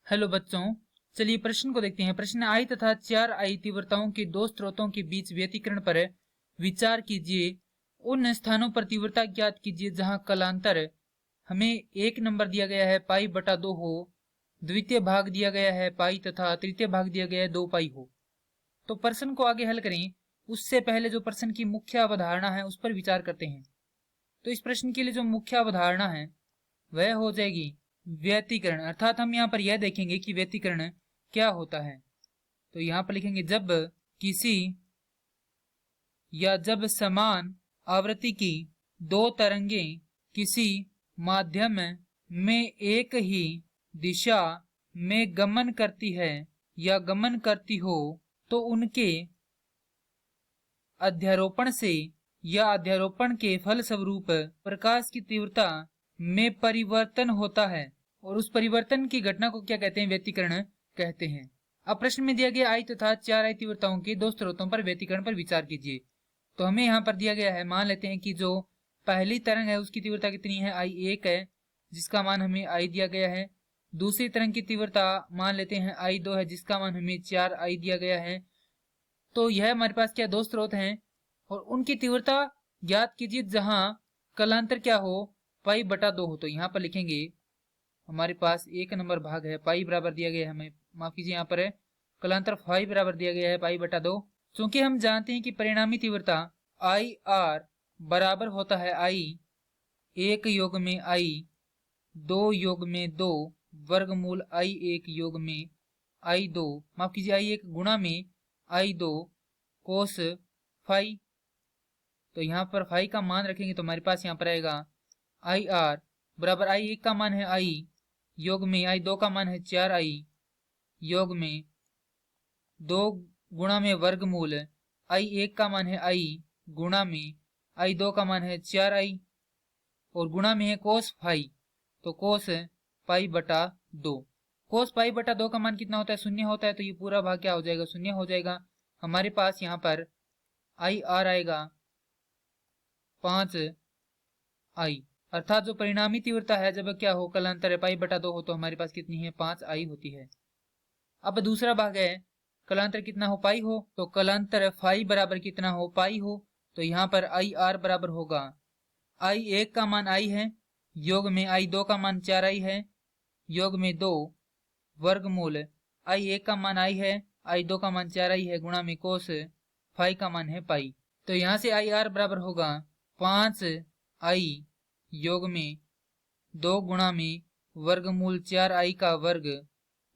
Hello बच्चों, चलिए प्रश्न को देखते हैं। प्रश्न आई तथा 4 आई तीव्रताओं के दो स्रोतों के बीच व्यतिकरण पर विचार कीजिए। उन स्थानों पर तीव्रता ज्ञात कीजिए जहां कलांतर हमें 1 नंबर दिया गया है पाई बटा 2 हो, द्वितीय भाग दिया गया है पाई तथा तृतीय भाग दिया गया है 2 पाई हो। तो प्रश्न को आगे हल करें उससे पहले जो प्रश्न की मुख्य अवधारणा है उस पर विचार करते हैं। तो इस प्रश्न के लिए जो मुख्य अवधारणा है वह हो जाएगी व्यतिकरण, अर्थात हम यहाँ पर यह देखेंगे कि व्यतिकरण क्या होता है। तो यहाँ पर लिखेंगे जब किसी या जब समान आवृत्ति की दो तरंगें किसी माध्यम में एक ही दिशा में गमन करती है या गमन करती हो तो उनके अध्यारोपण से या अध्यारोपण के फलस्वरूप प्रकाश की तीव्रता में परिवर्तन होता है और उस परिवर्तन की घटना को क्या कहते हैं? व्यतिकरण कहते हैं। अब प्रश्न में दिया गया आई तथा 4 आई तीव्रताओं के दो स्रोतों पर व्यतिकरण पर विचार कीजिए। तो हमें यहाँ पर दिया गया है, मान लेते हैं कि जो पहली तरंग है उसकी तीव्रता कितनी है? I1 है, जिसका मान हमें I दिया गया है। दूसरी तरंग की तीव्रता मान लेते हैं I2 है, जिसका मान हमें 4I दिया गया है। तो यह हमारे पास क्या दो स्रोत हैं और उनकी तीव्रता ज्ञात कीजिए जहां कलांतर क्या हो? पाई बटा 2 हो। तो यहाँ पर लिखेंगे हमारे पास 1 नंबर भाग है, पाई बराबर दिया गया है, हमें माफ कीजिए यहाँ पर है कलांतर फाई बराबर दिया गया है पाई बटा 2। क्योंकि हम जानते हैं कि परिणामी तीव्रता आई आर बराबर होता है आई 1 योग में आई 2 योग में 2 वर्गमूल I1 योग में I2, माफ कीजिए I1 गुणा में I2 कोस फाई। तो यहाँ पर फाई का मान रखेंगे तो हमारे पास यहाँ पर आएगा IR बराबर I1 का मान है I योग में I2 का मान है 4I योग में 2 गुणा में वर्गमूल I1 का मान है I गुणा में I2 का मान है 4I और गुणा में है कोस फाई। तो कोस पाई बटा 2। कोस पाई बटा 2 का मान कितना होता है? 0 होता है। तो ये पूरा भाग क्या हो जाएगा? 0 हो जाएगा। हमारे पास यहाँ पर IR आएगा 5I, अर्थात जो परिणामी तीव्रता है जब क्या हो कलांतर पाई बटा 2 हो तो हमारे पास कितनी है? 5I होती है। अब दूसरा भाग है कलांतर कितना हो? पाई हो। तो कलांतर फाई बराबर कितना हो? पाई हो। तो यहाँ पर IR बराबर होगा I1 का मान I है योग में I2 का मान 4I है योग में 2 वर्गमूल I1 का मान I है I2 का मान 4I है गुणा में कोस फाई का मान है पाई। तो यहाँ से IR बराबर होगा 5I योग में 2 गुणा में वर्गमूल 4I का वर्ग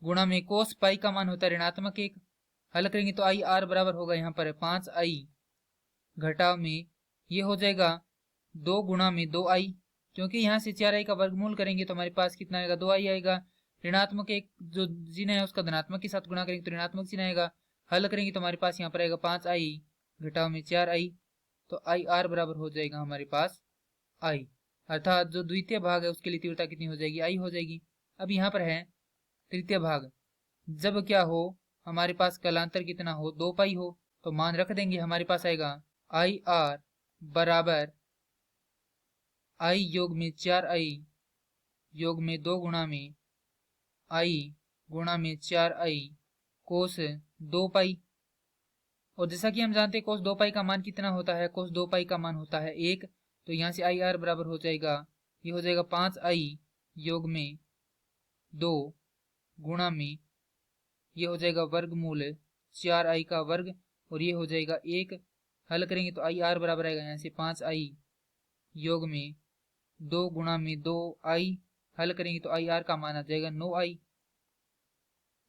गुणा में कोस पाई का मान होता है ऋणात्मक 1। हल करेंगे तो IR बराबर होगा यहाँ पर 5I घटाव में ये हो जाएगा 2 गुणा में 2I, क्योंकि यहाँ से 4I का वर्गमूल करेंगे तो हमारे पास कितना आएगा? 2I आएगा। ऋणात्मक 1 जो चिन्ह है उसका धनात्मक के साथ गुणा करेंगे तो ऋणात्मक चिन्ह आएगा। हल करेंगे तो हमारे पास यहाँ पर आएगा 5I घटाव में 4I। तो IR बराबर हो जाएगा हमारे पास I, अर्थात जो द्वितीय भाग है उसके लिए तीव्रता कितनी हो जाएगी? I हो जाएगी। अब यहाँ पर है तृतीय भाग, जब क्या हो हमारे पास कलांतर कितना हो? 2 पाई हो। तो मान रख देंगे, हमारे पास आएगा IR बराबर I योग में 4I योग में 2 गुणा में I गुणा में 4I कोस 2 पाई। और जैसा कि हम जानते हैं कोस 2 पाई का मान कितना होता है? कोस 2 पाई का मान होता है 1। तो यहाँ से IR बराबर हो जाएगा, ये हो जाएगा 5I योग में 2 गुणा में ये हो जाएगा वर्गमूल 4I का वर्ग और ये हो जाएगा 1। हल करेंगे तो IR बराबर आएगा यहाँ से 5I योग में 2 गुणा में 2I। हल करेंगे तो IR का मान आ जाएगा 9I।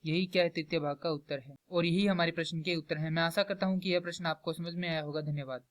यही क्या है? तृतीय भाग का उत्तर है और यही हमारे प्रश्न के उत्तर है। मैं आशा करता हूं कि यह प्रश्न आपको समझ में आया होगा। धन्यवाद।